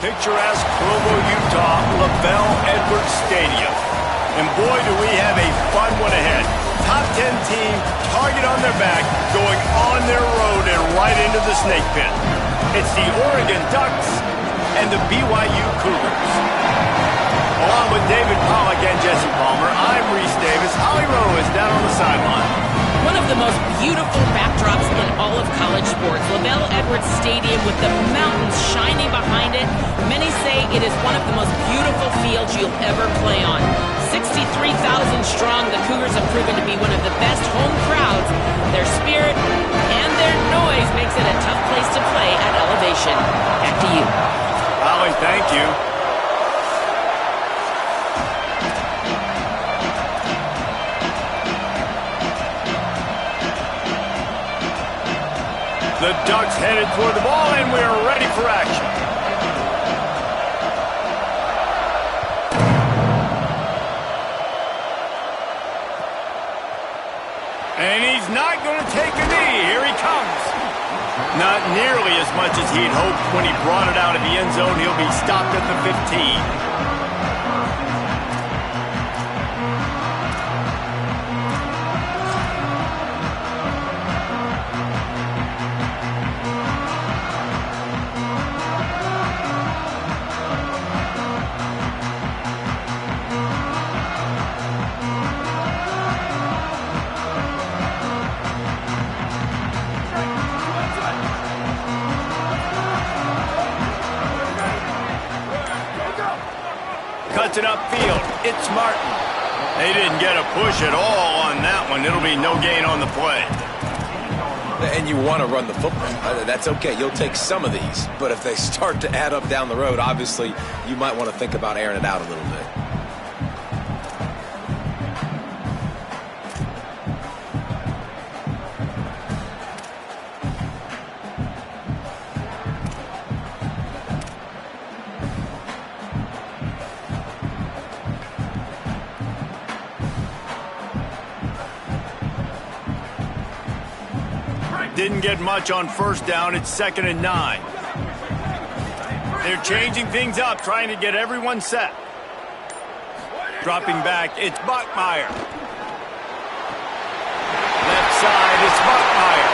Picturesque Provo, Utah, LaBelle Edwards Stadium. And boy, do we have a fun one ahead. Top 10 team, target on their back, going on their road and right into the snake pit. It's the Oregon Ducks and the BYU Cougars. Along with David Pollack and Jesse Palmer, I'm Reese Davis. Holly Rowe is down on the sideline. One of the most beautiful backdrops in all of college sports. LaBelle Edwards Stadium with the mountains shining behind it. Many say it is one of the most beautiful fields you'll ever play on. 63,000 strong, the Cougars have proven to be one of the best home crowds. Their spirit and their noise makes it a tough place to play at elevation. Back to you. Holly, thank you. The Ducks headed toward the ball, and we're ready for action. And he's not going to take a knee. Here he comes. Not nearly as much as he'd hoped when he brought it out of the end zone. He'll be stopped at the 15. Cuts it upfield. It's Martin. They didn't get a push at all on that one. It'll be no gain on the play. And you want to run the football. That's okay. You'll take some of these. But if they start to add up down the road, obviously you might want to think about airing it out a little bit. Didn't get much on first down. It's 2nd and 9. They're changing things up, trying to get everyone set. Dropping back, it's Buckmeyer. Left side, it's Buckmeyer.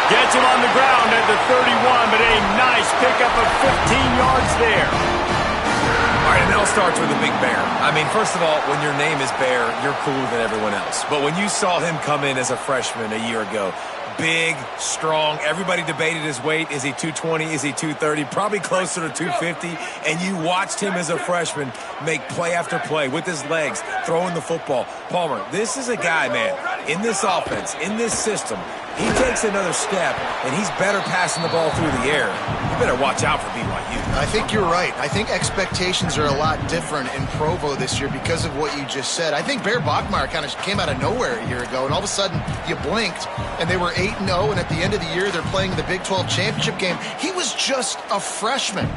Gets him on the ground at the 31, but a nice pickup of 15 yards there. All right, and it all starts with a big bear. I mean, first of all, when your name is Bear, you're cooler than everyone else. But when you saw him come in as a freshman a year ago, big, strong, everybody debated his weight. Is he 220? Is he 230? Probably closer to 250. And you watched him as a freshman make play after play with his legs, throwing the football. Palmer, this is a guy, man, in this offense, in this system, he takes another step, and he's better passing the ball through the air. You better watch out for BYU. I think you're right. I think expectations are a lot different in Provo this year because of what you just said. I think Bear Bachmeier kind of came out of nowhere a year ago, and all of a sudden you blinked, and they were 8-0, and at the end of the year they're playing the Big 12 championship game. He was just a freshman.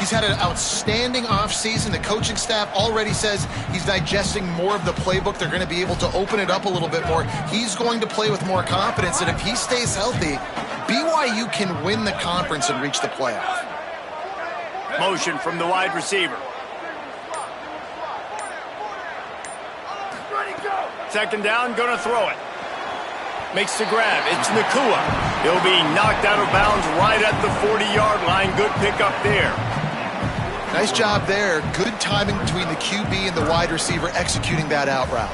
He's had an outstanding offseason. The coaching staff already says he's digesting more of the playbook. They're going to be able to open it up a little bit more. He's going to play with more confidence, and if he stays healthy, BYU can win the conference and reach the playoff. Motion from the wide receiver. 2nd down, going to throw it. Makes the grab. It's Nakua. He'll be knocked out of bounds right at the 40-yard line. Good pickup there. Nice job there. Good timing between the QB and the wide receiver executing that out route.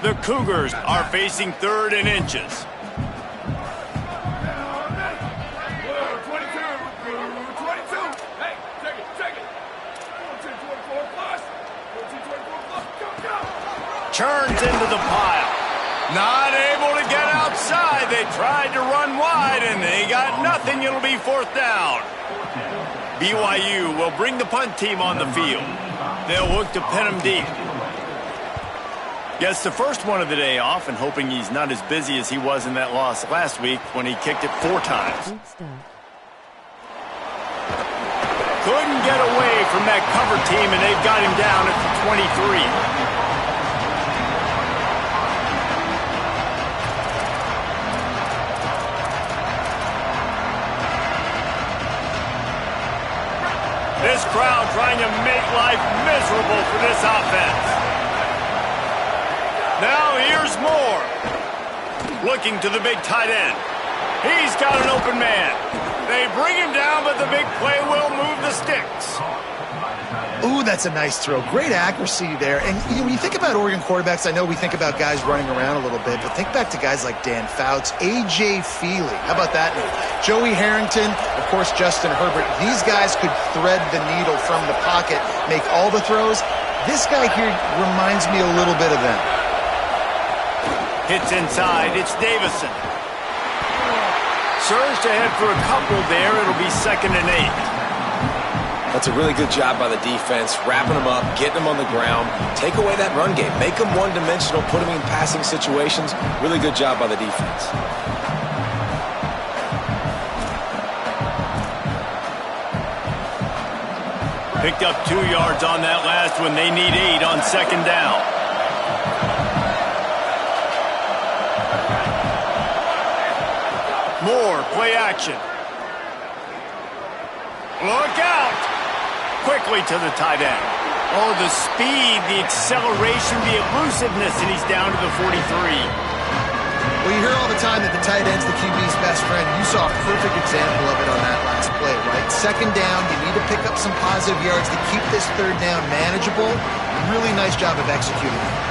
The Cougars are facing 3rd and inches. Turns into the pile. Not able to get outside. They tried to run wide, and they got nothing. It'll be 4th down. BYU will bring the punt team on the field. They'll look to pin him deep. Gets the first one of the day off, and hoping he's not as busy as he was in that loss last week when he kicked it 4 times. Couldn't get away from that cover team, and they've got him down at the 23. trying to make life miserable for this offense. Now here's Moore. Looking to the big tight end. He's got an open man. They bring him down, but the big play will move the sticks. Ooh, that's a nice throw. Great accuracy there. And when you think about Oregon quarterbacks, I know we think about guys running around a little bit, but think back to guys like Dan Fouts, A.J. Feely. How about that name? Joey Harrington, of course, Justin Herbert. These guys could thread the needle from the pocket, make all the throws. This guy here reminds me a little bit of them. Hits inside. It's Davison. Surged ahead for a couple there. It'll be 2nd and 8. That's a really good job by the defense, wrapping them up, getting them on the ground. Take away that run game. Make them one-dimensional, put them in passing situations. Really good job by the defense. Picked up 2 yards on that last one. They need 8 on 2nd down. Moore, play action. Look out! Quickly to the tight end. Oh, the speed, the acceleration, the elusiveness, and he's down to the 43. Well, you hear all the time that the tight end's the QB's best friend. You saw a perfect example of it on that last play, right? 2nd down, you need to pick up some positive yards to keep this 3rd down manageable. Really nice job of executing it.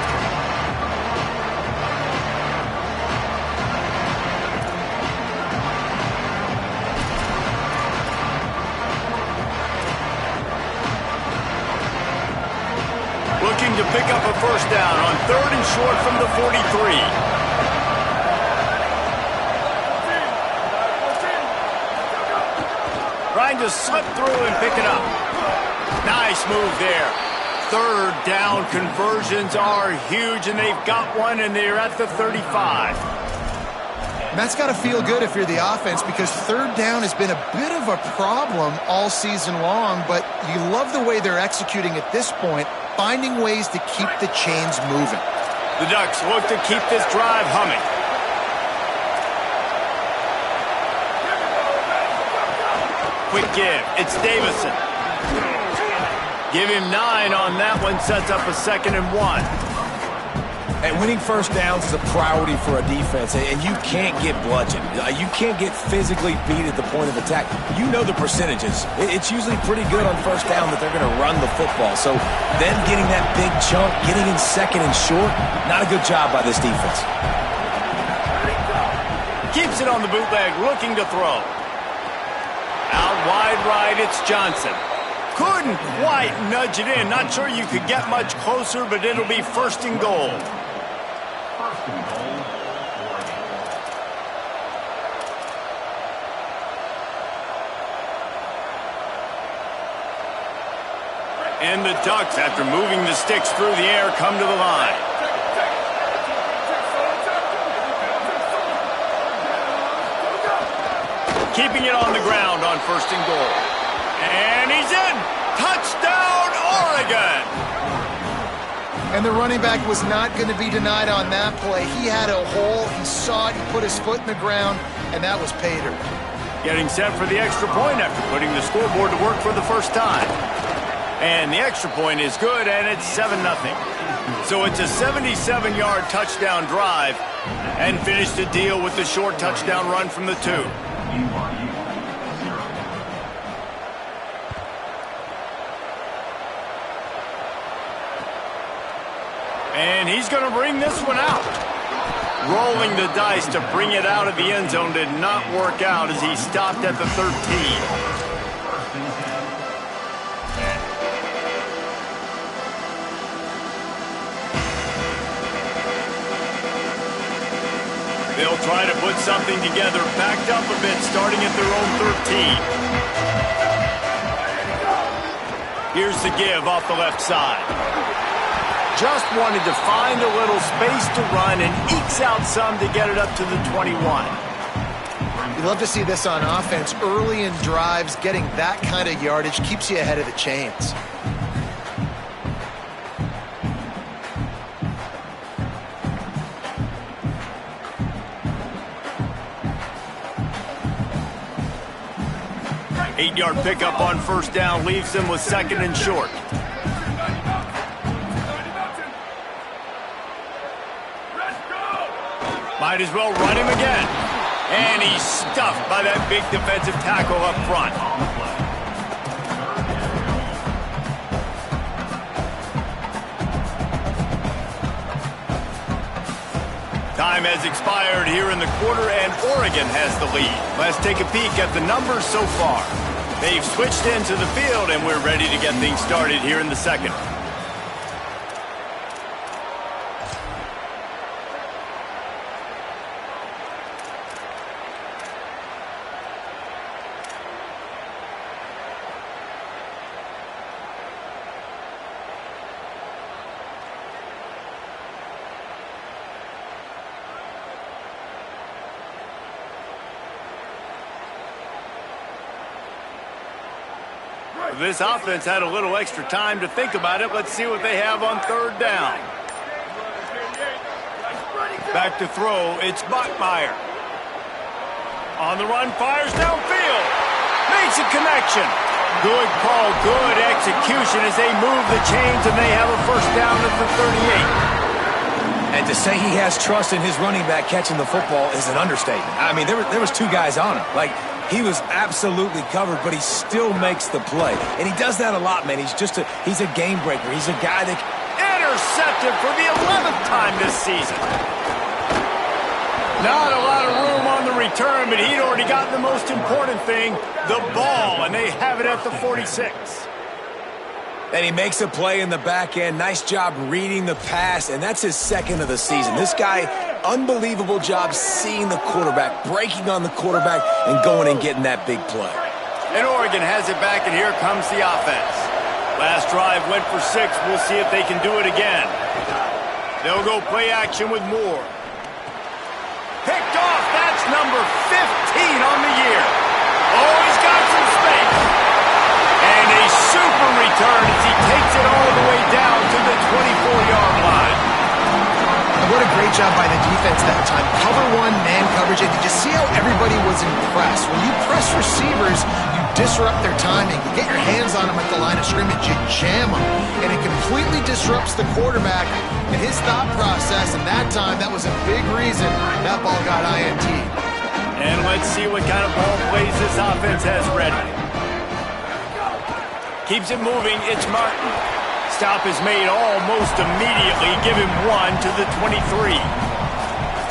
To pick up a 1st down on 3rd and short from the 43. Trying to slip through and pick it up. Nice move there. 3rd down conversions are huge, and they've got one, and they're at the 35. And that's got to feel good if you're the offense, because 3rd down has been a bit of a problem all season long, but you love the way they're executing at this point, finding ways to keep the chains moving. The Ducks look to keep this drive humming. Quick give. It's Davison. Give him 9 on that one. Sets up a 2nd and 1. And winning 1st downs is a priority for a defense, and you can't get bludgeoned. You can't get physically beat at the point of attack. You know the percentages. It's usually pretty good on 1st down that they're going to run the football. So them getting that big chunk, getting in 2nd and short, not a good job by this defense. Keeps it on the bootleg, looking to throw. Out wide right, it's Johnson. Couldn't quite nudge it in. Not sure you could get much closer, but it'll be 1st and goal. And the Ducks, after moving the sticks through the air, come to the line. Keeping it on the ground on 1st and goal. And he's in! Touchdown, Oregon! And the running back was not going to be denied on that play. He had a hole, he saw it, he put his foot in the ground, and that was pay dirt. Getting set for the extra point after putting the scoreboard to work for the 1st time. And the extra point is good, and it's 7-0. So it's a 77-yard touchdown drive, and finish the deal with the short touchdown run from the 2. And he's going to bring this one out. Rolling the dice to bring it out of the end zone did not work out as he stopped at the 13. They'll try to put something together, backed up a bit, starting at their own 13. Here's the give off the left side. Just wanted to find a little space to run and ekes out some to get it up to the 21. You love to see this on offense. Early in drives, getting that kind of yardage keeps you ahead of the chains. 8-yard pickup on first down leaves them with 2nd and short. Might as well run him again. And he's stuffed by that big defensive tackle up front. Time has expired here in the quarter, and Oregon has the lead. Let's take a peek at the numbers so far. They've switched into the field, and we're ready to get things started here in the second. This offense had a little extra time to think about it. Let's see what they have on 3rd down. Back to throw, it's Bachmeier. On the run, fires downfield. Makes a connection. Good call, good execution as they move the chains, and they have a first down at the 38. And to say he has trust in his running back catching the football is an understatement. I mean, there was 2 guys on him. Like, he was absolutely covered, but he still makes the play. And he does that a lot, man. He's a game breaker. He's a guy that... Intercepted for the 11th time this season. Not a lot of room on the return, but he'd already gotten the most important thing, the ball, and they have it at the 46. And he makes a play in the back end. Nice job reading the pass, and that's his 2nd of the season. This guy, unbelievable job seeing the quarterback, breaking on the quarterback, and going and getting that big play. And Oregon has it back, and here comes the offense. Last drive went for 6. We'll see if they can do it again. They'll go play action with Moore. Picked off. That's number 15 on the year. Oh, he's got some space. And a super return as he takes it all the way down to the 24-yard line. What a great job by the defense that time. Cover 1, man coverage, and did you see how everybody was impressed? When you press receivers, you disrupt their timing. You get your hands on them at the line of scrimmage, you jam them, and it completely disrupts the quarterback and his thought process, and that time, that was a big reason that ball got INT. And let's see what kind of ball plays this offense has ready. Keeps it moving, it's Martin. Stop is made almost immediately. Give him 1 to the 23.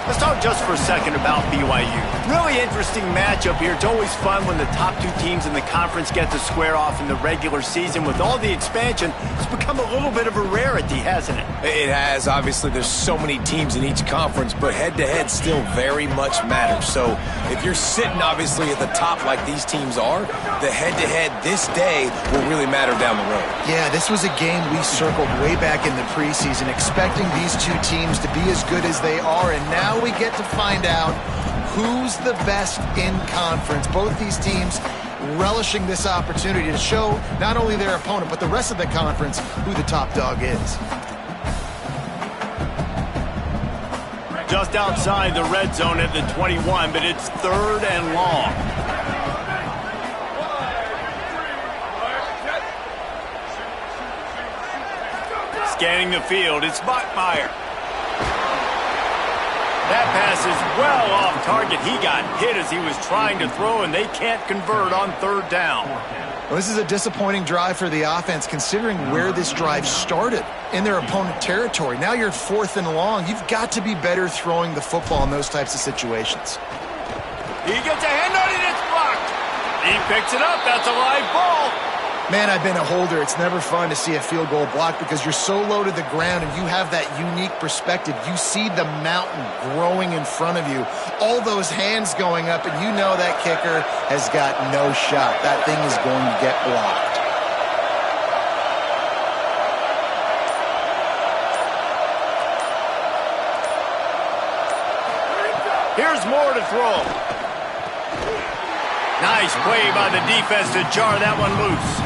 Let's talk just for a second about BYU. Really interesting matchup here. It's always fun when the top 2 teams in the conference get to square off in the regular season. With all the expansion, it's become a little bit of a rarity, hasn't it? It has. Obviously, there's so many teams in each conference, but head-to-head still very much matters. So if you're sitting, obviously, at the top like these teams are, the head-to-head this day will really matter down the road. Yeah, this was a game we circled way back in the preseason, expecting these 2 teams to be as good as they are, and now we get to find out who's the best in conference. Both these teams relishing this opportunity to show not only their opponent, but the rest of the conference who the top dog is. Just outside the red zone at the 21, but it's 3rd and long. Scanning the field, it's Bachmeier. That pass is well off target. He got hit as he was trying to throw, and they can't convert on 3rd down. Well, this is a disappointing drive for the offense, considering where this drive started, in their opponent territory. Now you're 4th and long. You've got to be better throwing the football in those types of situations. He gets a hand on it, it's blocked. He picks it up. That's a live ball. Man, I've been a holder. It's never fun to see a field goal blocked because you're so low to the ground and you have that unique perspective. You see the mountain growing in front of you, all those hands going up, and you know that kicker has got no shot. That thing is going to get blocked. Here's Moore to throw. Nice play by the defense to jar that one loose.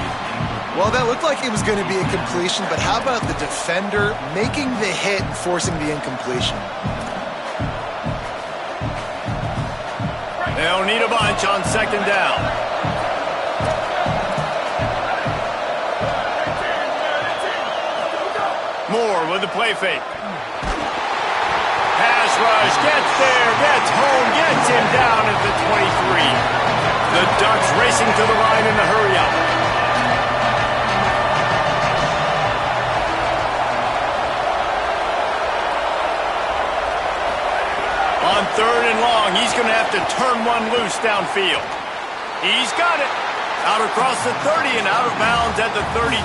Well, that looked like it was going to be a completion, but how about the defender making the hit and forcing the incompletion? They'll need a bunch on 2nd down. Moore with the play fake. Pass rush, gets there, gets home, gets him down at the 23. The Ducks racing to the line in the hurry-up. On 3rd and long, he's going to have to turn one loose downfield. He's got it. Out across the 30 and out of bounds at the 33,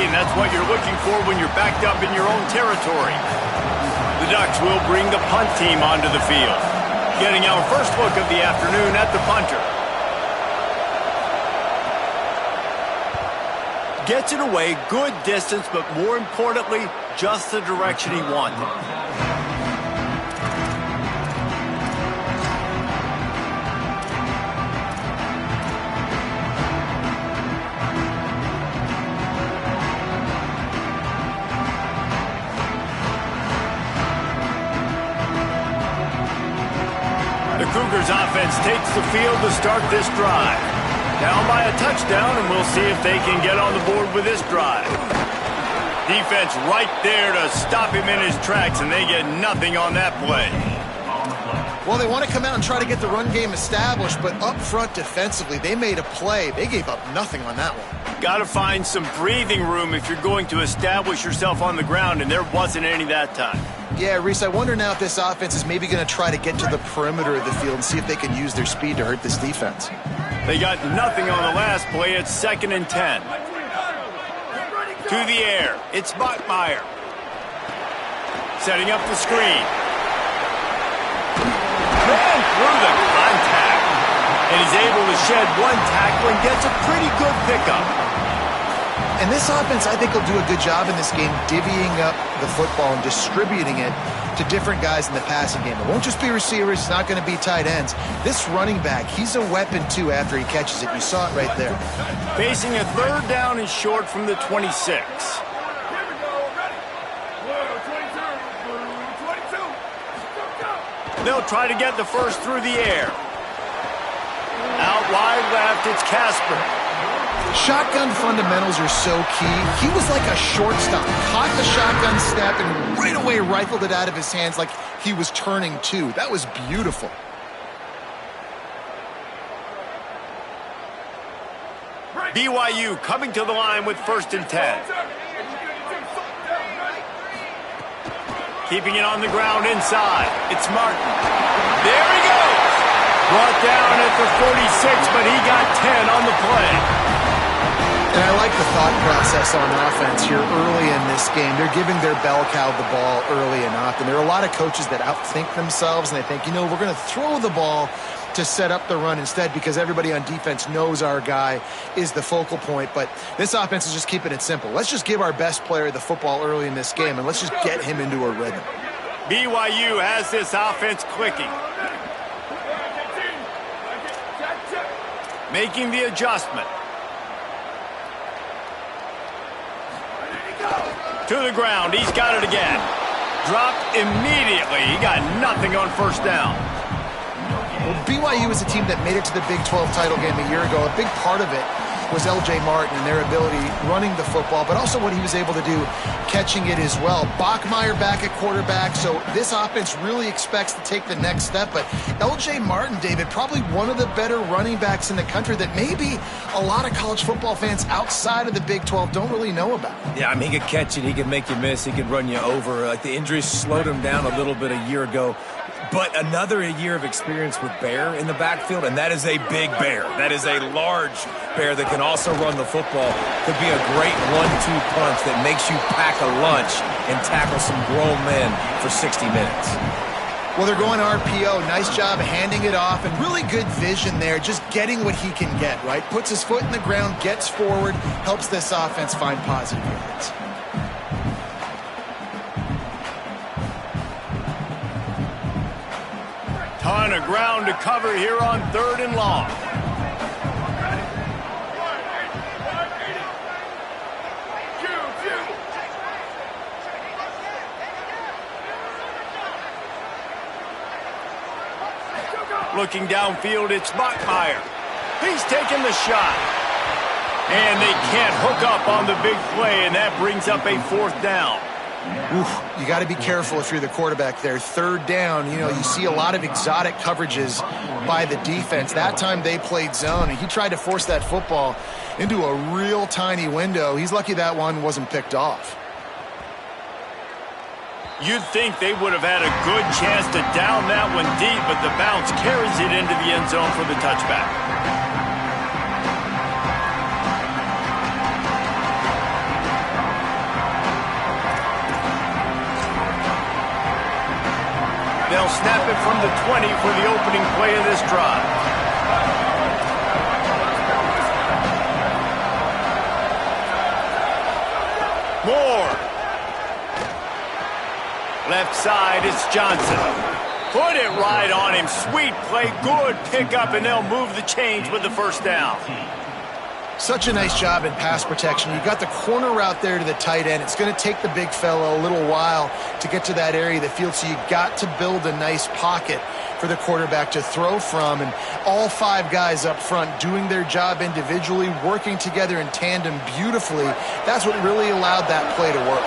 and that's what you're looking for when you're backed up in your own territory. The Ducks will bring the punt team onto the field. Getting our first look of the afternoon at the punter. Gets it away, good distance, but more importantly, just the direction he wanted. The Cougars offense takes the field to start this drive. Down by a touchdown, and we'll see if they can get on the board with this drive. Defense right there to stop him in his tracks, and they get nothing on that play. Well, they want to come out and try to get the run game established, but up front defensively, they made a play. They gave up nothing on that one. Got to find some breathing room if you're going to establish yourself on the ground, and there wasn't any that time. Yeah, Reese, I wonder now if this offense is maybe going to try to get to the perimeter of the field and see if they can use their speed to hurt this defense. They got nothing on the last play. It's 2nd and 10. To the air. It's Bachmeier. Setting up the screen. Man through the contact. And he's able to shed one tackle and gets a pretty good pickup. And this offense, I think, will do a good job in this game divvying up the football and distributing it to different guys in the passing game. It won't just be receivers. It's not going to be tight ends. This running back, he's a weapon, too, after he catches it. You saw it right there. Facing a 3rd down and short from the 26. They'll try to get the first through the air. Out wide left, it's Casper. Shotgun fundamentals are so key. He was like a shortstop. Caught the shotgun snap and right away rifled it out of his hands like he was turning two. That was beautiful. BYU coming to the line with 1st and 10. Keeping it on the ground inside. It's Martin. There he goes. Brought down at the 46, but he got 10 on the play. And I like the thought process on offense here early in this game. They're giving their bell cow the ball early and often. There are a lot of coaches that outthink themselves, and they think, you know, we're going to throw the ball to set up the run instead because everybody on defense knows our guy is the focal point. But this offense is just keeping it simple. Let's just give our best player the football early in this game, and let's just get him into a rhythm. BYU has this offense clicking. Making the adjustment. To the ground. He's got it again. Dropped immediately. He got nothing on 1st down. Well, BYU is a team that made it to the Big 12 title game a year ago. A big part of it was L.J. Martin and their ability running the football, but also what he was able to do catching it as well. Bachmeier back at quarterback, so this offense really expects to take the next step. But L.J. Martin, David, probably one of the better running backs in the country that maybe a lot of college football fans outside of the Big 12 don't really know about. Yeah, I mean, he could catch it. He could make you miss. He could run you over. Like, the injuries slowed him down a little bit a year ago. But another year of experience with Bear in the backfield, and that is a big Bear. That is a large Bear that can also run the football. Could be a great 1-2 punch that makes you pack a lunch and tackle some grown men for 60 minutes. Well, they're going RPO. Nice job handing it off, and really good vision there, just getting what he can get, right? Puts his foot in the ground, gets forward, helps this offense find positive yards. Ton of ground to cover here on 3rd and long. Looking downfield, it's Bachmeier. He's taking the shot. And they can't hook up on the big play, and that brings up a 4th down. You got to be careful if you're the quarterback there. Third down, you see a lot of exotic coverages by the defense. That time they played zone, and he tried to force that football into a real tiny window. He's lucky that one wasn't picked off. You'd think they would have had a good chance to down that one deep, but the bounce carries it into the end zone for the touchback. They'll snap it from the 20 for the opening play of this drive. Moore. Left side, it's Johnson. Put it right on him. Sweet play, good pickup, and they'll move the chains with the first down. Such a nice job in pass protection. You got the corner route there to the tight end. It's going to take the big fella a little while to get to that area of the field, so you got to build a nice pocket for the quarterback to throw from. And all 5 guys up front doing their job individually, working together in tandem beautifully. That's what really allowed that play to work.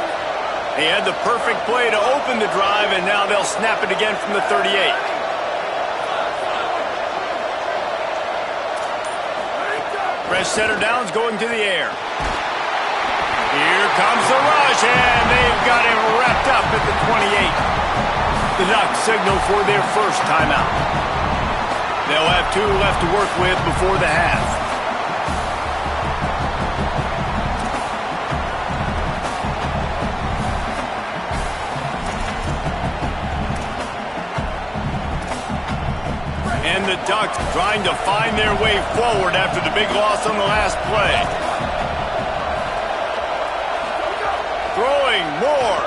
He had the perfect play to open the drive, and now they'll snap it again from the 38. Fresh center down's going to the air. Here comes the rush, and they've got him wrapped up at the 28. The Ducks signal for their first timeout. They'll have 2 left to work with before the half. And the Ducks trying to find their way forward after the big loss on the last play. Throwing Moore.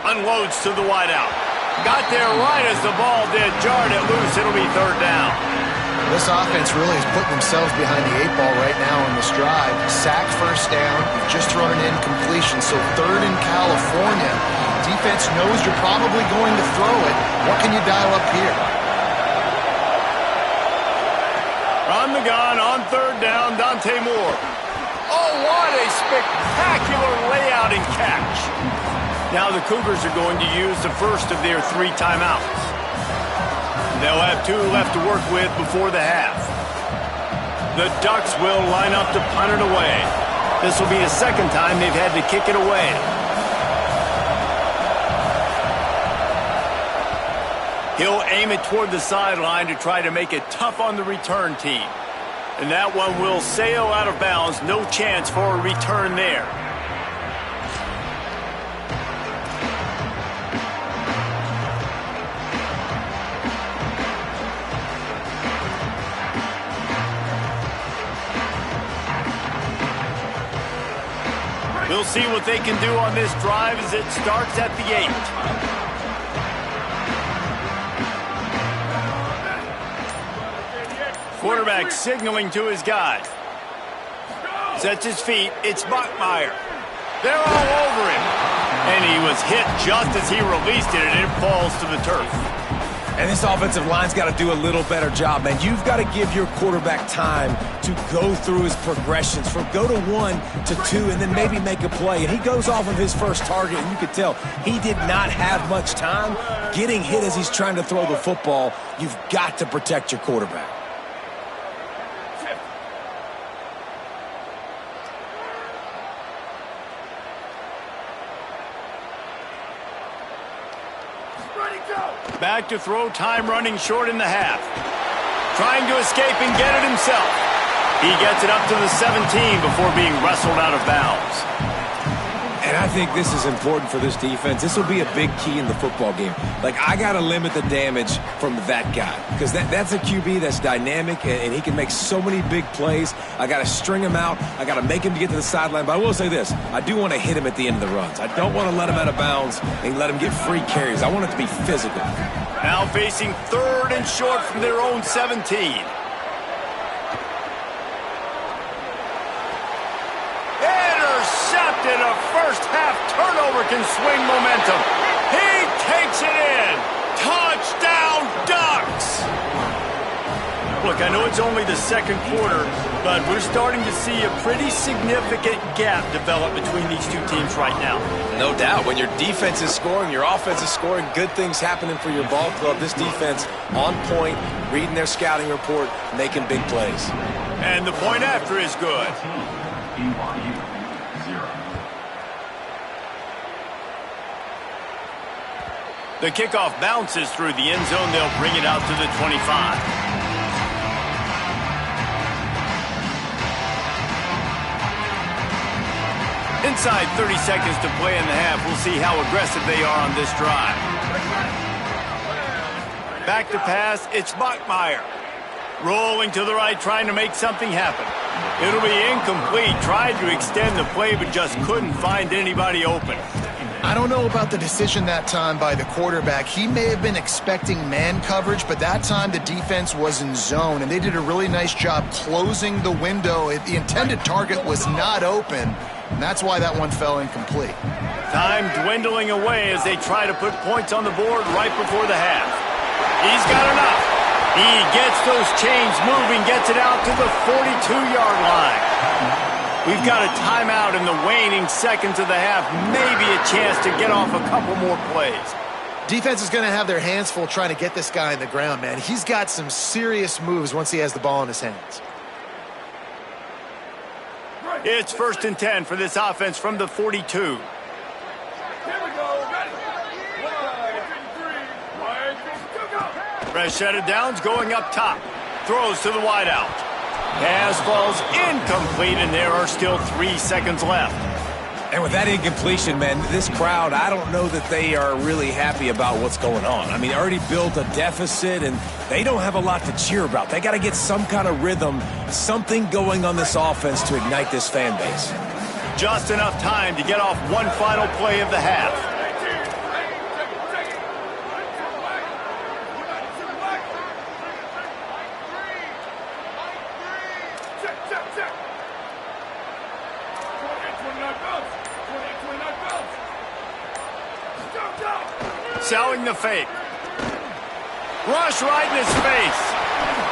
Unloads to the wideout. Got there right as the ball did. Jarred it loose. It'll be third down. This offense really is putting themselves behind the 8 ball right now on this drive. Sack first down. You've just thrown an incompletion. So third in California. Defense knows you're probably going to throw it. What can you dial up here? On the gun, on third down, Dante Moore. Oh, what a spectacular layout and catch. Now the Cougars are going to use the first of their 3 timeouts. They'll have 2 left to work with before the half. The Ducks will line up to punt it away. This will be the second time they've had to kick it away. He'll aim it toward the sideline to try to make it tough on the return team. And that one will sail out of bounds. No chance for a return there. We'll see what they can do on this drive as it starts at the 8. Quarterback signaling to his guy. Sets his feet. It's Bachmeier. They're all over him. And he was hit just as he released it, and it falls to the turf. And this offensive line's got to do a little better job, man. You've got to give your quarterback time to go through his progressions, from go to 1 to 2, and then maybe make a play. And he goes off of his first target, and you could tell he did not have much time getting hit as he's trying to throw the football. You've got to protect your quarterback. Back to throw, time running short in the half. Trying to escape and get it himself. He gets it up to the 17 before being wrestled out of bounds. And I think this is important for this defense. This will be a big key in the football game. Like, I got to limit the damage from that guy, because that's a QB that's dynamic, and he can make so many big plays. I got to string him out. I got to make him get to the sideline. But I will say this. I do want to hit him at the end of the runs. I don't want to let him out of bounds and let him get free carries. I want it to be physical. Now facing third and short from their own 17. Intercepted. A first half turnover can swing momentum. He takes it in. Touchdown, Ducks. Look, I know it's only the second quarter, but we're starting to see a pretty significant gap develop between these two teams right now. No doubt. When your defense is scoring, your offense is scoring, good things happening for your ball club. This defense on point, reading their scouting report, making big plays. And the point after is good. BYU 0. The kickoff bounces through the end zone. They'll bring it out to the 25. Inside 30 seconds to play in the half. We'll see how aggressive they are on this drive. Back to pass. It's Bachmeier. Rolling to the right, trying to make something happen. It'll be incomplete. Tried to extend the play, but just couldn't find anybody open. I don't know about the decision that time by the quarterback. He may have been expecting man coverage, but that time the defense was in zone, and they did a really nice job closing the window. The intended target was not open, and that's why that one fell incomplete. Time dwindling away as they try to put points on the board right before the half. He's got enough. He gets those chains moving, gets it out to the 42-yard line. We've got a timeout in the waning seconds of the half. Maybe a chance to get off a couple more plays. Defense is going to have their hands full trying to get this guy in the ground, man. He's got some serious moves once he has the ball in his hands. It's 1st and 10 for this offense from the 42. Here we go. Ready. 1, 2, 3. 1, 2, go. Fresh set of downs going up top. Throws to the wideout. Pass falls incomplete, and there are still 3 seconds left. And with that incompletion, man, this crowd, I don't know that they are really happy about what's going on. I mean, already built a deficit, and they don't have a lot to cheer about. They got to get some kind of rhythm, something going on this offense to ignite this fan base. Just enough time to get off one final play of the half. Selling the fake. Rush right in his face.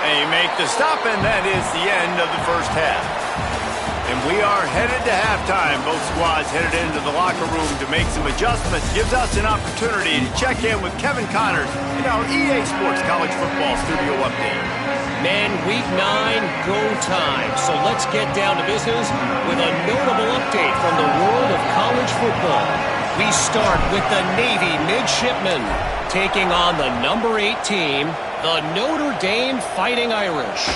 They make the stop, and that is the end of the first half. And we are headed to halftime. Both squads headed into the locker room to make some adjustments. Gives us an opportunity to check in with Kevin Connors in our EA Sports College Football Studio Update. Men, week 9, go time. So let's get down to business with a notable update from the world of college football. We start with the Navy midshipmen taking on the number 8 team, the Notre Dame Fighting Irish.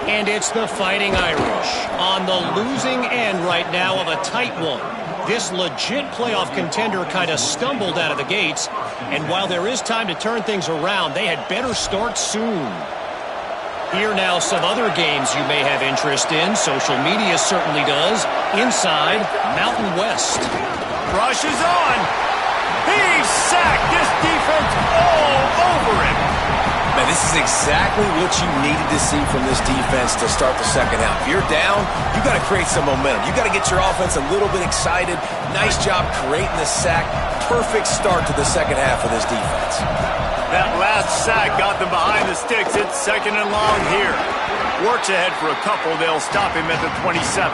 And it's the Fighting Irish on the losing end right now of a tight one. This legit playoff contender kind of stumbled out of the gates, and while there is time to turn things around, they had better start soon. Here now some other games you may have interest in. Social media certainly does. Inside Mountain West. Rush is on. He's sacked. This defense all over him. Man, this is exactly what you needed to see from this defense to start the second half. If you're down, you got to create some momentum. You got to get your offense a little bit excited. Nice job creating the sack. Perfect start to the second half of this defense. That last sack got them behind the sticks. It's 2nd and long here. Works ahead for a couple. They'll stop him at the 27.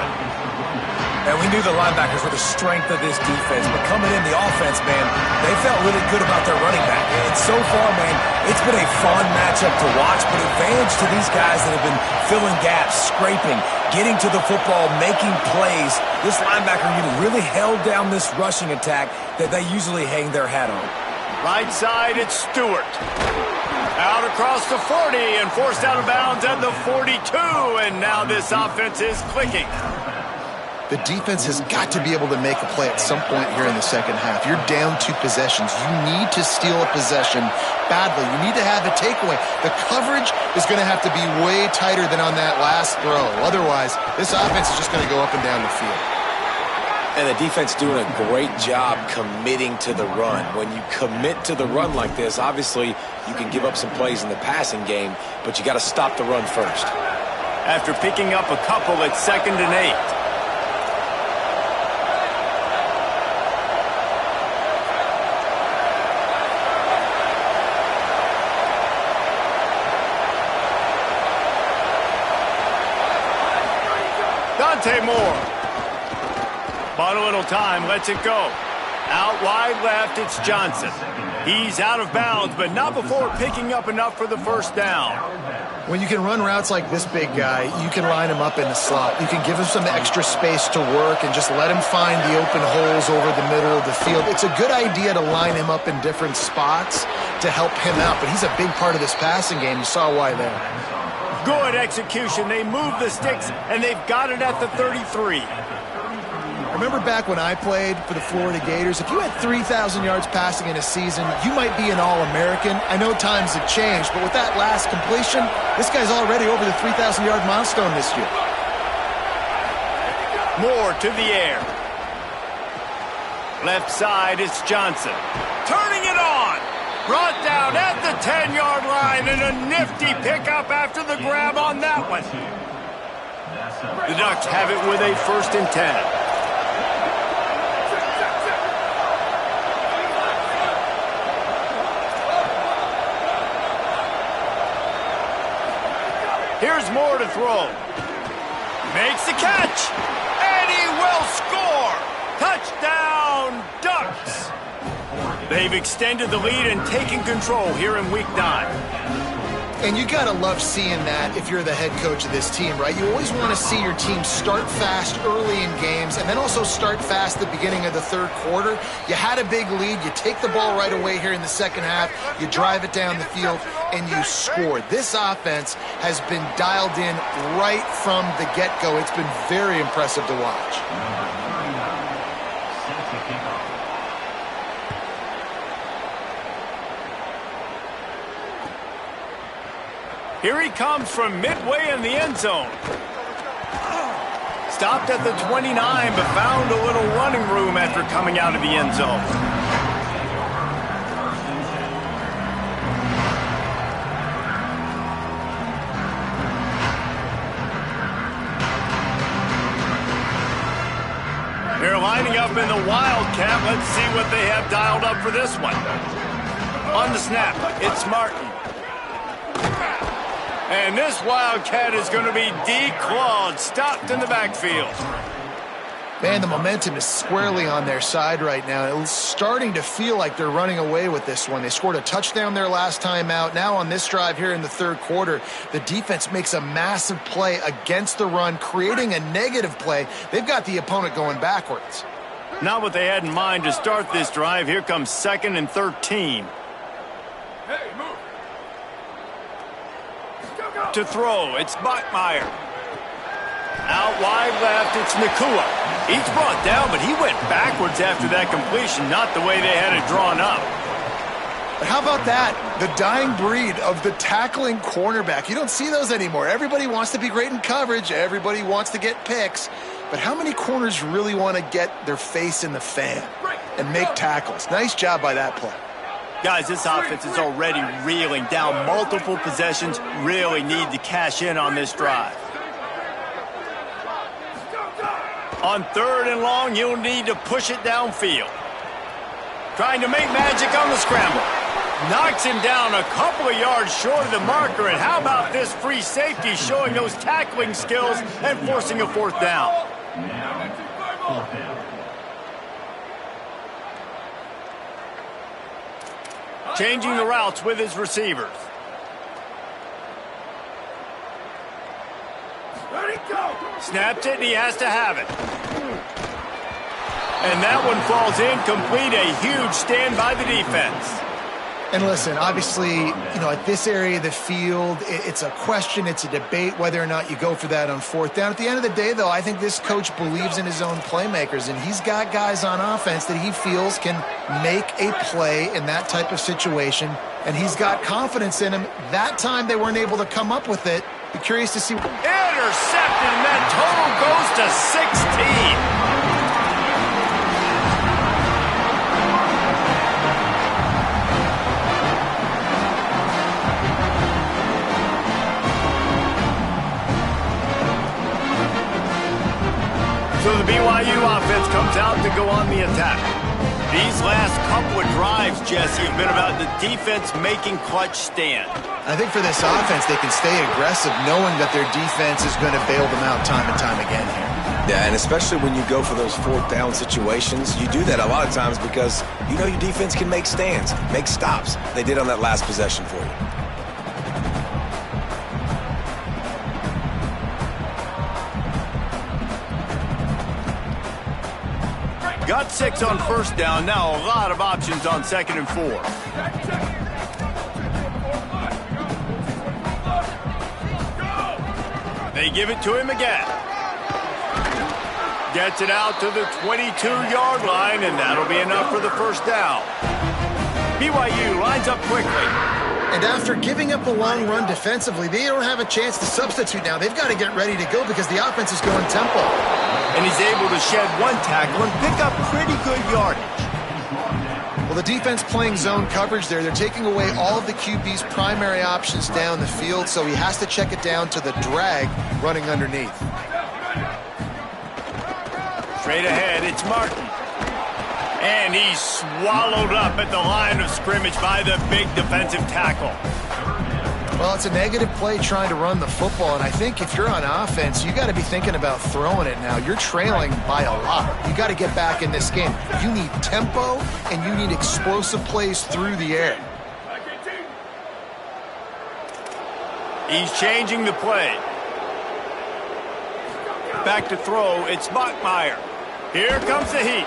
And we knew the linebackers were the strength of this defense, but coming in the offense, man, they felt really good about their running back. And so far, man, it's been a fun matchup to watch, but advantage to these guys that have been filling gaps, scraping, getting to the football, making plays. This linebacker unit really held down this rushing attack that they usually hang their hat on. Right side, it's Stewart. Out across the 40 and forced out of bounds at the 42, and now this offense is clicking. The defense has got to be able to make a play at some point here in the second half. You're down 2 possessions. You need to steal a possession badly. You need to have a takeaway. The coverage is going to have to be way tighter than on that last throw. Otherwise, this offense is just going to go up and down the field. And the defense doing a great job committing to the run. When you commit to the run like this, obviously you can give up some plays in the passing game, but you got to stop the run first. After picking up a couple at 2nd and 8. Moore. Bought a little time, lets it go. Out wide left, it's Johnson. He's out of bounds, but not before picking up enough for the first down. When you can run routes like this big guy, you can line him up in the slot. You can give him some extra space to work and just let him find the open holes over the middle of the field. It's a good idea to line him up in different spots to help him out, but he's a big part of this passing game. You saw why there. Good execution. They move the sticks, and they've got it at the 33. Remember back when I played for the Florida Gators, if you had 3,000 yards passing in a season, you might be an All-American. I know times have changed, but with that last completion, this guy's already over the 3,000-yard milestone this year. Moore to the air. Left side, it's Johnson. Turning it on. Brought down at the 10-yard line, and a nifty pickup after the grab on that one. The Ducks have it with a 1st and 10. Here's Moore to throw. Makes the catch. And he will score. Touchdown, Ducks. They've extended the lead and taken control here in Week 9. And you got to love seeing that if you're the head coach of this team, right? You always want to see your team start fast early in games and then also start fast at the beginning of the third quarter. You had a big lead. You take the ball right away here in the second half. You drive it down the field, and you score. This offense has been dialed in right from the get-go. It's been very impressive to watch. Here he comes from midway in the end zone. Stopped at the 29, but found a little running room after coming out of the end zone. They're lining up in the Wildcat. Let's see what they have dialed up for this one. On the snap, it's Martin. And this Wildcat is going to be declawed, stopped in the backfield. Man, the momentum is squarely on their side right now. It's starting to feel like they're running away with this one. They scored a touchdown their last time out. Now on this drive here in the third quarter, the defense makes a massive play against the run, creating a negative play. They've got the opponent going backwards. Not what they had in mind to start this drive. Here comes 2nd and 13. Hey, move. To throw, it's Bachmeier. Out wide left, it's Nakua. He's brought down, but he went backwards after that completion, not the way they had it drawn up. But how about that? The dying breed of the tackling cornerback. You don't see those anymore. Everybody wants to be great in coverage. Everybody wants to get picks. But how many corners really want to get their face in the fan and make tackles? Nice job by that play. Guys, this offense is already reeling down multiple possessions. Really need to cash in on this drive. On 3rd and long, you'll need to push it downfield. Trying to make magic on the scramble. Knocks him down a couple of yards short of the marker. And how about this free safety showing those tackling skills and forcing a 4th down? Changing the routes with his receivers. Snapped it, and he has to have it. And that one falls incomplete. A huge stand by the defense. And listen, obviously, at this area of the field, it's a question, it's a debate whether or not you go for that on 4th down. At the end of the day, though, I think this coach believes in his own playmakers, and he's got guys on offense that he feels can make a play in that type of situation, and he's got confidence in him. That time they weren't able to come up with it. Be curious to see. Intercepted, and that total goes to 16. So the BYU offense comes out to go on the attack. These last couple of drives, Jesse, have been about the defense making clutch stand. I think for this offense, they can stay aggressive knowing that their defense is going to bail them out time and time again here. Yeah, and especially when you go for those fourth down situations, you do that a lot of times because you know your defense can make stands, make stops. They did on that last possession for you. Got 6 on first down. Now a lot of options on 2nd and 4. They give it to him again. Gets it out to the 22-yard line, and that'll be enough for the first down. BYU lines up quickly. And after giving up a long run defensively, they don't have a chance to substitute now. They've got to get ready to go because the offense is going tempo. And he's able to shed 1 tackle and pick up pretty good yardage. Well, the defense playing zone coverage there. They're taking away all of the QB's primary options down the field, so he has to check it down to the drag running underneath. Straight ahead, it's Martin. And he's swallowed up at the line of scrimmage by the big defensive tackle. Well, it's a negative play trying to run the football, and I think if you're on offense, you got to be thinking about throwing it now. You're trailing by a lot. You got to get back in this game. You need tempo, and you need explosive plays through the air. He's changing the play. Back to throw, it's Bachmeier. Here comes the heat.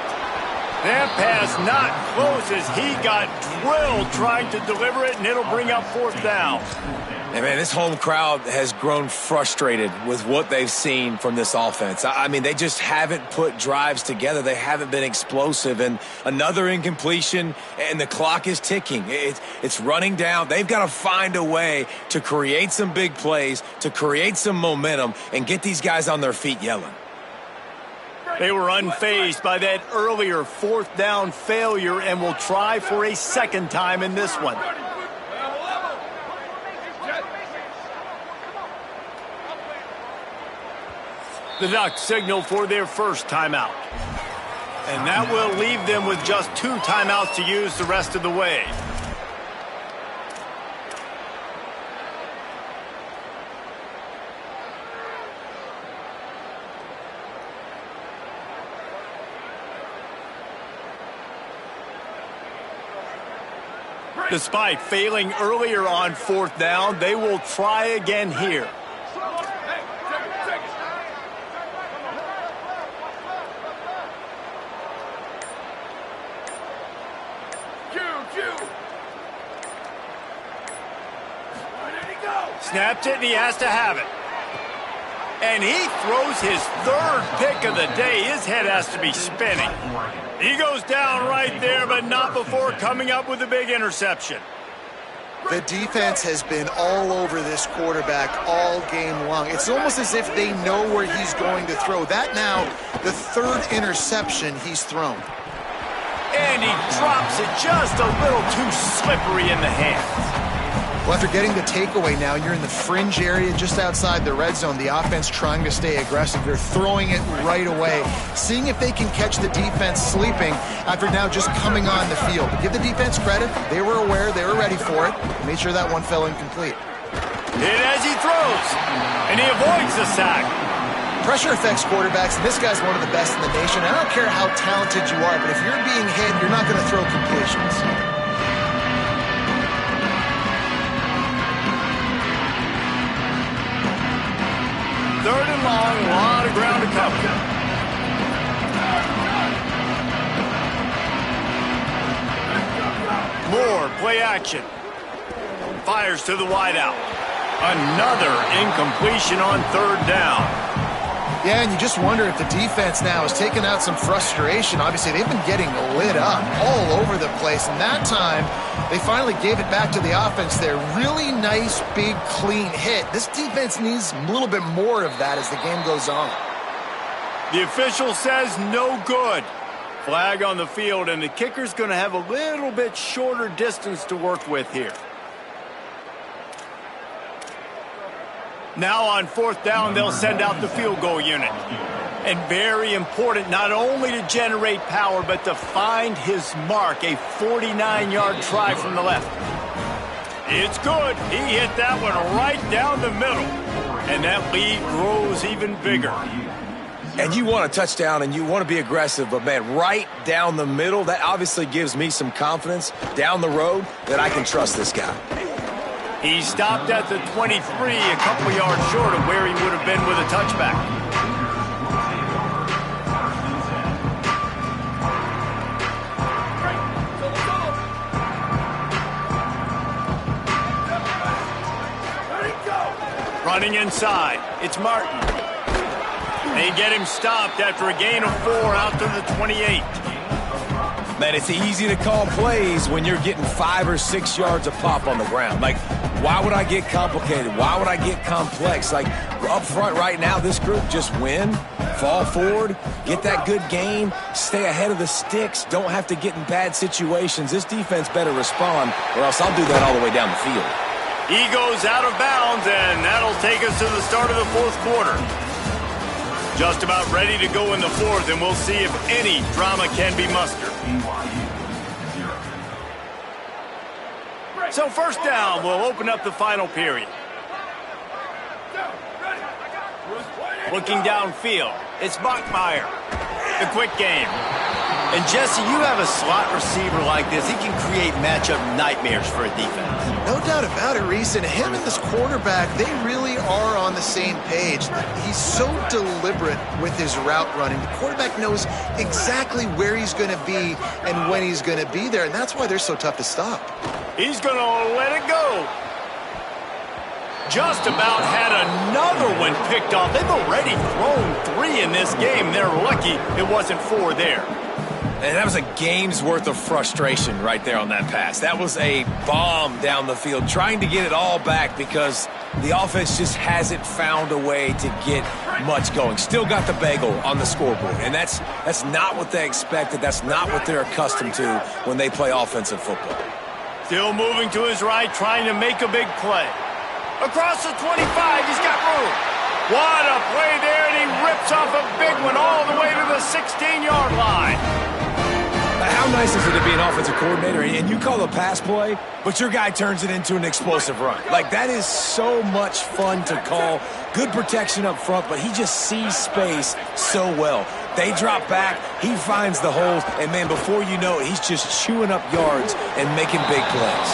That pass not close as he got drilled trying to deliver it, and it'll bring up 4th down. And, man, this home crowd has grown frustrated with what they've seen from this offense. I mean, they just haven't put drives together. They haven't been explosive. And another incompletion, and the clock is ticking. It's running down. They've got to find a way to create some big plays, to create some momentum, and get these guys on their feet yelling. They were unfazed by that earlier 4th down failure and will try for a 2nd time in this one. The Ducks signal for their first timeout. And that will leave them with just 2 timeouts to use the rest of the way. Despite failing earlier on 4th down, they will try again here. Snaps it, and he has to have it. And he throws his 3rd pick of the day. His head has to be spinning. He goes down right there, but not before coming up with a big interception. The defense has been all over this quarterback all game long. It's almost as if they know where he's going to throw. That now, the 3rd interception he's thrown. And he drops it just a little too slippery in the hands. Well, after getting the takeaway now, you're in the fringe area just outside the red zone. The offense trying to stay aggressive. They're throwing it right away, seeing if they can catch the defense sleeping after now just coming on the field. But give the defense credit. They were aware. They were ready for it. Made sure that one fell incomplete. Hit as he throws, and he avoids the sack. Pressure affects quarterbacks, and this guy's one of the best in the nation. I don't care how talented you are, but if you're being hit, you're not going to throw completions. Third and long, a lot of ground to cover. Moore, play action. Fires to the wideout. Another incompletion on 3rd down. Yeah, and you just wonder if the defense now has taken out some frustration. Obviously, they've been getting lit up all over the place, and that time they finally gave it back to the offense there. Really nice, big, clean hit. This defense needs a little bit more of that as the game goes on. The official says no good. Flag on the field, and the kicker's going to have a little bit shorter distance to work with here. Now on 4th down, they'll send out the field goal unit. And very important, not only to generate power, but to find his mark, a 49-yard try from the left. It's good. He hit that one right down the middle. And that lead grows even bigger. And you want a touchdown and you want to be aggressive, but, man, right down the middle, that obviously gives me some confidence down the road that I can trust this guy. He stopped at the 23, a couple yards short of where he would have been with a touchback. Running inside, it's Martin. They get him stopped after a gain of 4 out to the 28. Man, it's easy to call plays when you're getting 5 or 6 yards a pop on the ground. Like, why would I get complicated? Why would I get complex? Like, up front right now, this group just win, fall forward, get that good gain, stay ahead of the sticks, don't have to get in bad situations. This defense better respond, or else I'll do that all the way down the field. He goes out of bounds, and that'll take us to the start of the fourth quarter. Just about ready to go in the fourth, and we'll see if any drama can be mustered. So first down, we'll open up the final period. Looking downfield, it's Bachmeier. The quick game. And Jesse, you have a slot receiver like this, he can create matchup nightmares for a defense. No doubt about it, Reese. And him and this quarterback, they really are on the same page. He's so deliberate with his route running. The quarterback knows exactly where he's going to be and when he's going to be there, and that's why they're so tough to stop. He's going to let it go. Just about had another one picked off. They've already thrown 3 in this game. They're lucky it wasn't 4 there. And that was a game's worth of frustration right there on that pass. That was a bomb down the field, trying to get it all back because the offense just hasn't found a way to get much going. Still got the bagel on the scoreboard, and that's not what they expected. That's not what they're accustomed to when they play offensive football. Still moving to his right, trying to make a big play. Across the 25, he's got room. What a play there, and he rips off a big one all the way to the 16-yard line. How nice is it to be an offensive coordinator and you call a pass play, but your guy turns it into an explosive run? Like, that is so much fun to call. Good protection up front, but he just sees space so well. They drop back, he finds the holes, and, man, before you know it, he's just chewing up yards and making big plays.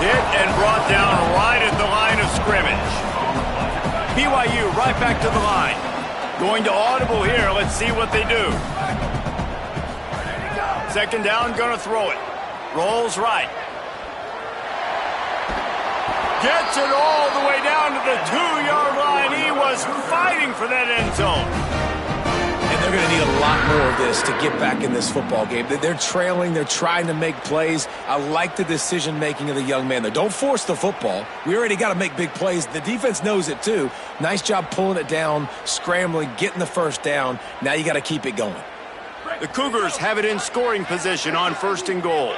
Hit and brought down right at the line of scrimmage. BYU right back to the line. Going to audible here. Let's see what they do. Second down, gonna throw it. Rolls right. Gets it all the way down to the 2-yard line. He was fighting for that end zone. And they're going to need a lot more of this to get back in this football game. They're trailing. They're trying to make plays. I like the decision-making of the young man. Don't force the football. We already got to make big plays. The defense knows it, too. Nice job pulling it down, scrambling, getting the first down. Now you got to keep it going. The Cougars have it in scoring position on 1st and goal.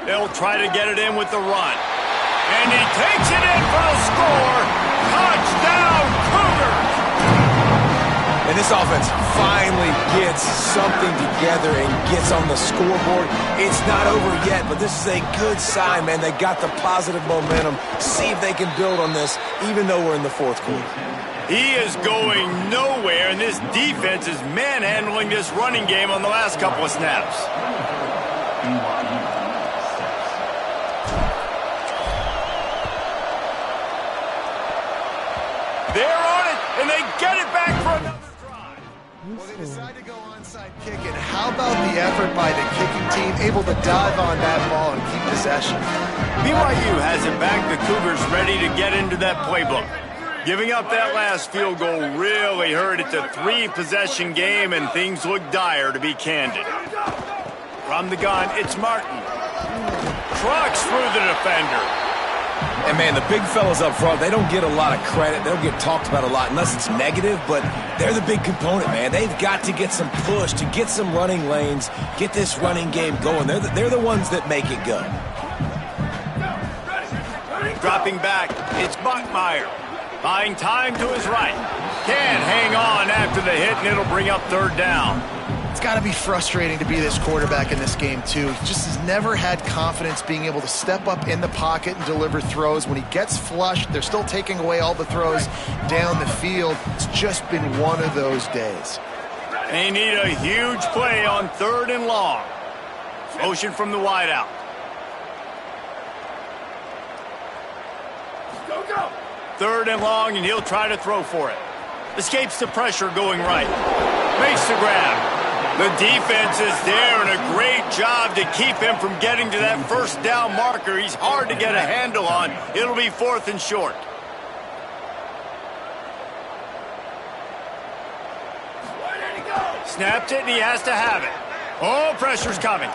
They'll try to get it in with the run. And he takes it in for the score. Touchdown, Cougars! And this offense finally gets something together and gets on the scoreboard. It's not over yet, but this is a good sign, man. They got the positive momentum. See if they can build on this, even though we're in the fourth quarter. He is going nowhere, and this defense is manhandling this running game on the last couple of snaps. They're on it, and they get it back for another drive. Well, they decide to go onside kick, and how about the effort by the kicking team, able to dive on that ball and keep possession? BYU has it back. The Cougars ready to get into that playbook. Giving up that last field goal really hurt. It's a 3-possession game, and things look dire, to be candid. From the gun, it's Martin. Trucks through the defender. And, man, the big fellas up front, they don't get a lot of credit. They'll get talked about a lot unless it's negative, but they're the big component, man. They've got to get some push, to get some running lanes, get this running game going. They're the ones that make it go. Dropping back, it's Bachmeier. Buying time to his right. Can't hang on after the hit, and it'll bring up 3rd down. It's got to be frustrating to be this quarterback in this game, too. He just has never had confidence being able to step up in the pocket and deliver throws. When he gets flushed, they're still taking away all the throws down the field. It's just been one of those days. They need a huge play on 3rd and long. Motion from the wideout. Go. 3rd and long, and he'll try to throw for it. Escapes the pressure going right. Makes the grab. The defense is there, and a great job to keep him from getting to that first down marker. He's hard to get a handle on. It'll be 4th and short. Snapped it, and he has to have it. Oh, pressure's coming.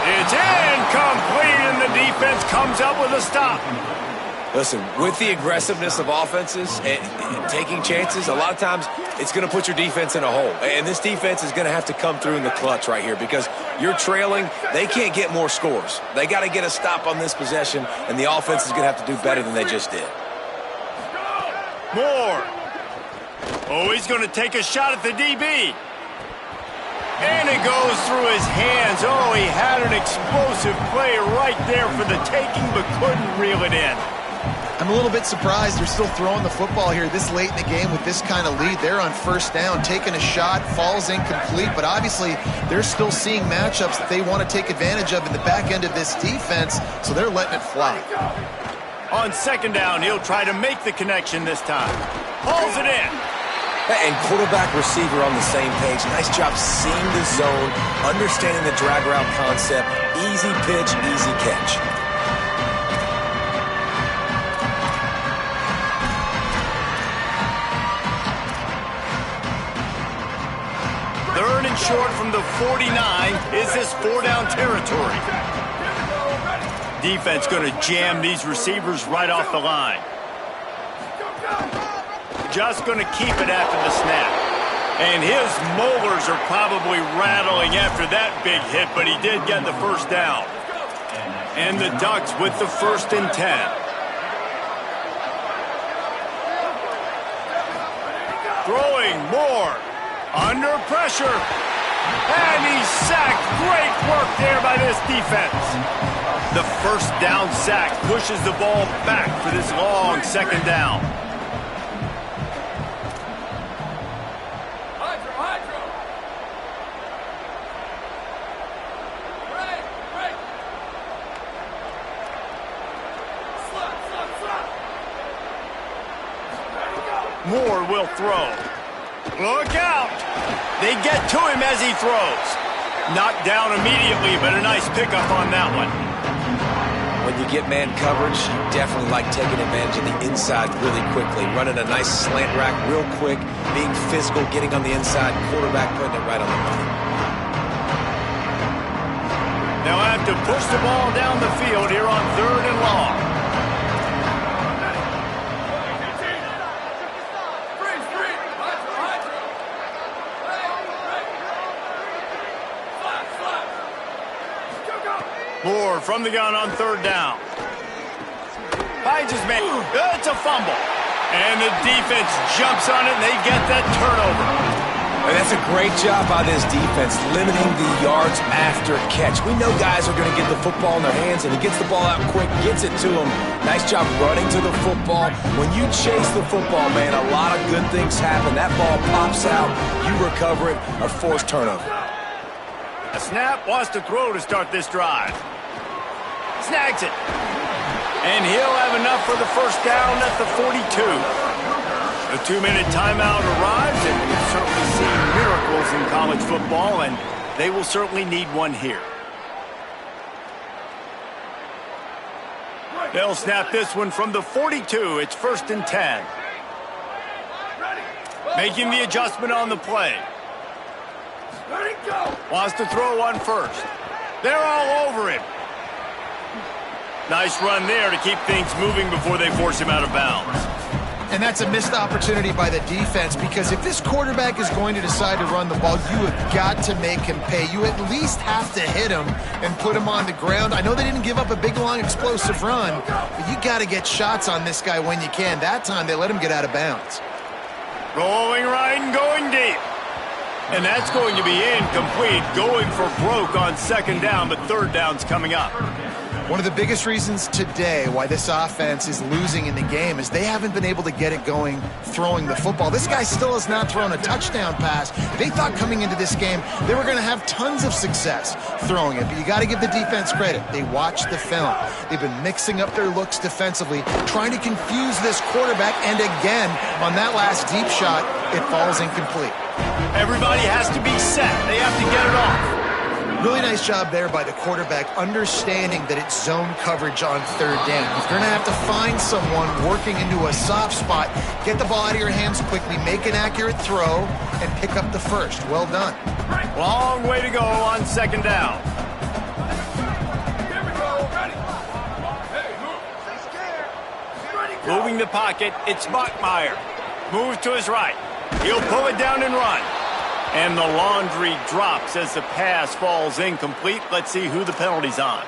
It's incomplete, and the defense comes up with a stop. Listen, with the aggressiveness of offenses and taking chances, a lot of times it's going to put your defense in a hole. And this defense is going to have to come through in the clutch right here because you're trailing. They can't get more scores. They got to get a stop on this possession, and the offense is going to have to do better than they just did. Moore. Oh, he's going to take a shot at the DB. And it goes through his hands. Oh, he had an explosive play right there for the taking, but couldn't reel it in. I'm a little bit surprised they're still throwing the football here this late in the game with this kind of lead. They're on 1st down, taking a shot, falls incomplete, but obviously they're still seeing matchups that they want to take advantage of in the back end of this defense, so they're letting it fly. On 2nd down, he'll try to make the connection this time. Hauls it in. And quarterback receiver on the same page. Nice job seeing the zone, understanding the drag route concept. Easy pitch, easy catch. Third and short from the 49. Is this 4-down territory? Defense going to jam these receivers right off the line. Just going to keep it after the snap. And his molars are probably rattling after that big hit, but he did get the 1st down. And the Ducks with the 1st and 10. Throwing more. Under pressure. And he's sacked. Great work there by this defense. The 1st down sack pushes the ball back for this long 2nd down. Moore will throw. Look out! They get to him as he throws. Knocked down immediately, but a nice pickup on that one. When you get man coverage, you definitely like taking advantage of the inside really quickly. Running a nice slant rack real quick, being physical, getting on the inside, quarterback putting it right on the money. They'll have to push the ball down the field here on 3rd and long. Moore from the gun on 3rd down. Finds his man. It's a fumble. And the defense jumps on it, and they get that turnover. And that's a great job by this defense, limiting the yards after catch. We know guys are going to get the football in their hands, and he gets the ball out quick, gets it to them. Nice job running to the football. When you chase the football, man, a lot of good things happen. That ball pops out, you recover it, a forced turnover. A snap, wants to throw to start this drive. Snags it. And he'll have enough for the 1st down at the 42. A 2-minute timeout arrives, and we've certainly seen miracles in college football, and they will certainly need one here. They'll snap this one from the 42. It's 1st and 10. Making the adjustment on the play. Wants to throw one first. They're all over him. Nice run there to keep things moving before they force him out of bounds. And that's a missed opportunity by the defense, because if this quarterback is going to decide to run the ball, you have got to make him pay. You at least have to hit him and put him on the ground. I know they didn't give up a big, long, explosive run, but you got to get shots on this guy when you can. That time they let him get out of bounds. Rolling right and going deep. And that's going to be incomplete, going for broke on second down, but third down's coming up. One of the biggest reasons today why this offense is losing in the game is they haven't been able to get it going throwing the football. This guy still has not thrown a touchdown pass. They thought coming into this game they were going to have tons of success throwing it, but you got to give the defense credit. They watched the film. They've been mixing up their looks defensively, trying to confuse this quarterback, and again, on that last deep shot, it falls incomplete. Everybody has to be set. They have to get it off. Really nice job there by the quarterback, understanding that it's zone coverage on third down. If you're going to have to find someone working into a soft spot, get the ball out of your hands quickly, make an accurate throw, and pick up the first. Well done. Long way to go on second down. Here we go. Ready. Hey, move. Moving the pocket, it's Bachmeier. Moves to his right. He'll pull it down and run. And the laundry drops as the pass falls incomplete. Let's see who the penalty's on.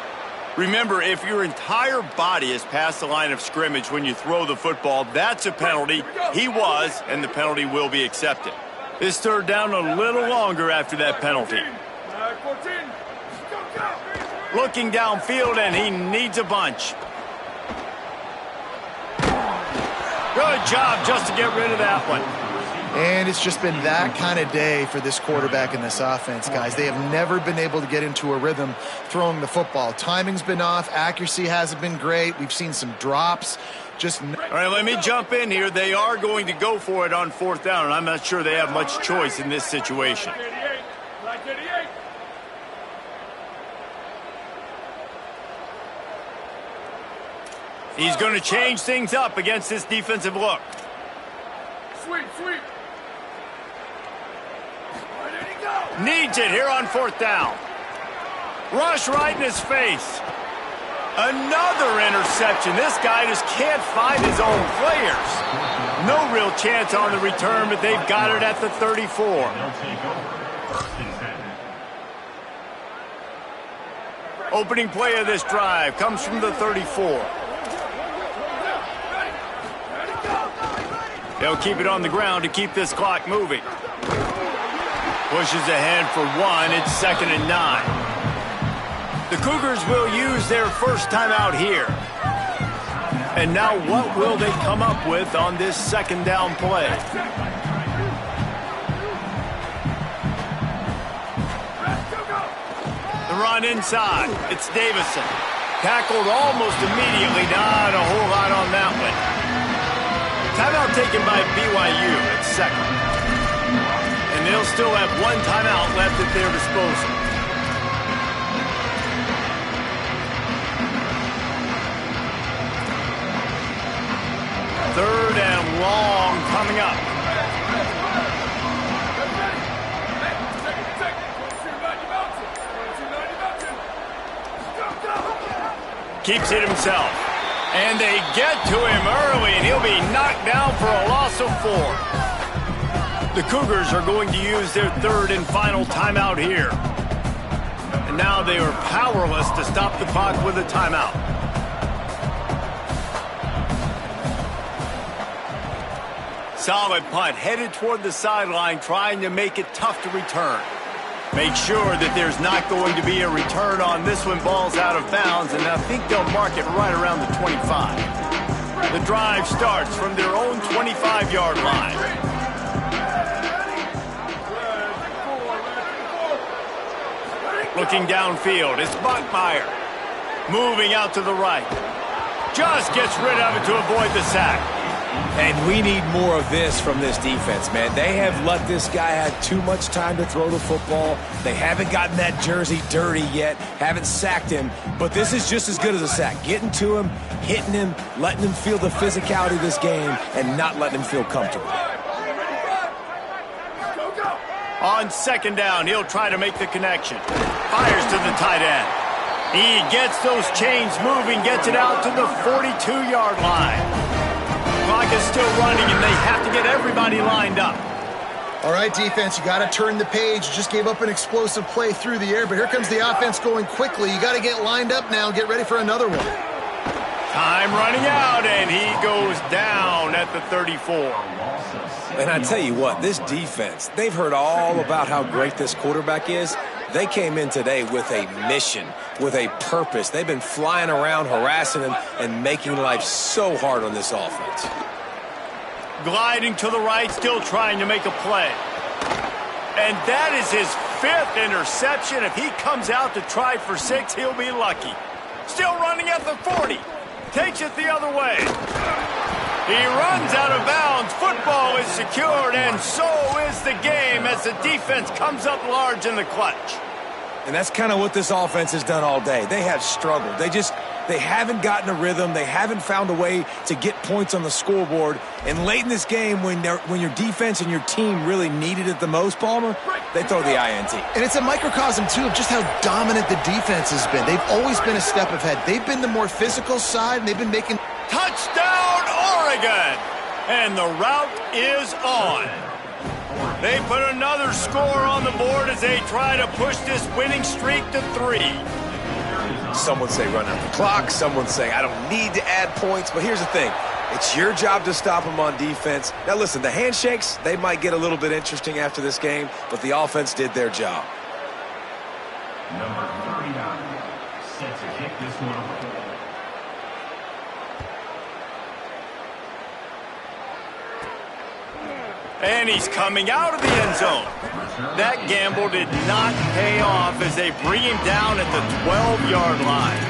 Remember, if your entire body is past the line of scrimmage when you throw the football, that's a penalty. He was, and the penalty will be accepted. This third down a little longer after that penalty. 14. Go. Looking downfield, and he needs a bunch. Good job just to get rid of that one. And it's just been that kind of day for this quarterback and this offense, guys. They have never been able to get into a rhythm throwing the football. Timing's been off. Accuracy hasn't been great. We've seen some drops. All right, let me jump in here. They are going to go for it on fourth down, and I'm not sure they have much choice in this situation. He's going to change things up against this defensive look. Sweep. Needs it here on fourth down. Rush right in his face. Another interception. This guy just can't find his own players. No real chance on the return, but they've got it at the 34. Opening play of this drive comes from the 34. They'll keep it on the ground to keep this clock moving. Pushes ahead for one. It's 2nd and 9. The Cougars will use their first timeout here. And now what will they come up with on this second down play? The run inside. It's Davison. Tackled almost immediately. Not a whole lot on that one. Timeout taken by BYU at second. And they'll still have one timeout left at their disposal. Third and long coming up. Keeps it himself. And they get to him early, and he'll be knocked down for a loss of 4. The Cougars are going to use their third and final timeout here. And now they are powerless to stop the clock with a timeout. Solid punt, headed toward the sideline, trying to make it tough to return. Make sure that there's not going to be a return on this one. Ball's out of bounds, and I think they'll mark it right around the 25. The drive starts from their own 25-yard line. Looking downfield, it's Bachmeier. Moving out to the right. Just gets rid of it to avoid the sack. And we need more of this from this defense, man. They have let this guy have too much time to throw the football. They haven't gotten that jersey dirty yet, haven't sacked him. But this is just as good as a sack. Getting to him, hitting him, letting him feel the physicality of this game, and not letting him feel comfortable. On second down, he'll try to make the connection. Fires to the tight end. He gets those chains moving, gets it out to the 42-yard line. Clock is still running, and they have to get everybody lined up. All right, defense, you got to turn the page. You just gave up an explosive play through the air, but here comes the offense going quickly. You got to get lined up now, get ready for another one. Time running out, and he goes down at the 34. And I tell you what, this defense, they've heard all about how great this quarterback is. They came in today with a mission, with a purpose. They've been flying around, harassing him, and making life so hard on this offense. Gliding to the right, still trying to make a play. And that is his 5th interception. If he comes out to try for 6, he'll be lucky. Still running at the 40. Takes it the other way. He runs out of bounds. Football is secured, and so is the game as the defense comes up large in the clutch. And that's kind of what this offense has done all day. They have struggled. They haven't gotten a rhythm. They haven't found a way to get points on the scoreboard. And late in this game, when your defense and your team really needed it the most, Palmer, they throw the INT. And it's a microcosm, too, of just how dominant the defense has been. They've always been a step ahead. They've been the more physical side, and they've been making... Touchdown, Oregon! And the route is on. They put another score on the board as they try to push this winning streak to 3. Some would say run out the clock. Some would say I don't need to add points. But here's the thing. It's your job to stop them on defense. Now, listen, the handshakes, they might get a little bit interesting after this game, but the offense did their job. Number 39, set to kick this one away. And he's coming out of the end zone. That gamble did not pay off as they bring him down at the 12-yard line.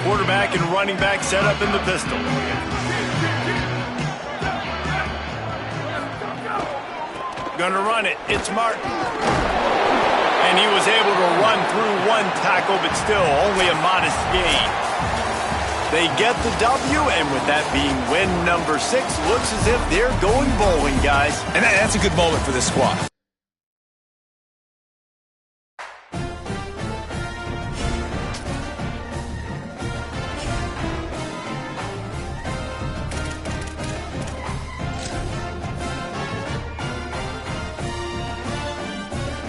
Quarterback and running back set up in the pistol. Gonna run it. It's Martin. And he was able to run through one tackle, but still only a modest gain. They get the W, and with that being win number 6, looks as if they're going bowling, guys. And that's a good moment for this squad.